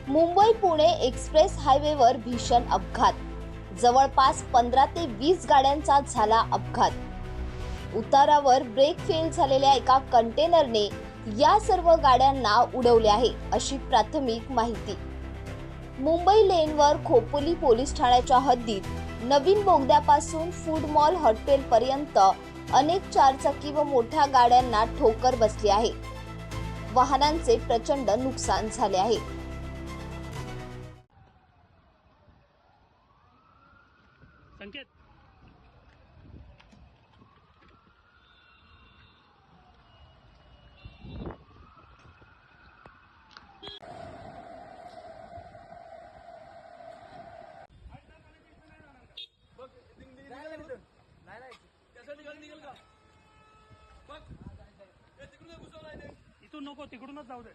Mumbai Pune express हायवेवर भीषण अपघात। जवळपास 15 ते 20 गाड्यांचा झाला अपघात। उतारावर ब्रेक फेल झालेल्या एका कंटेनरने या सर्व गाड्यांना उडवले आहे, अशी प्राथमिक माहिती। मुंबई लेनवर खोपोली पोलीस ठाण्याच्या हद्दीत नवीन बोगद्यापासून फूड मॉल हॉटेल पर्यंत अनेक चारचाकी व मोठ्या गाड्यांना ठोकर बसली आहे। वाहनांचे प्रचंड नुकसान झाले आहे। संकेत इथून नको, तिकडूनच जाऊ दे।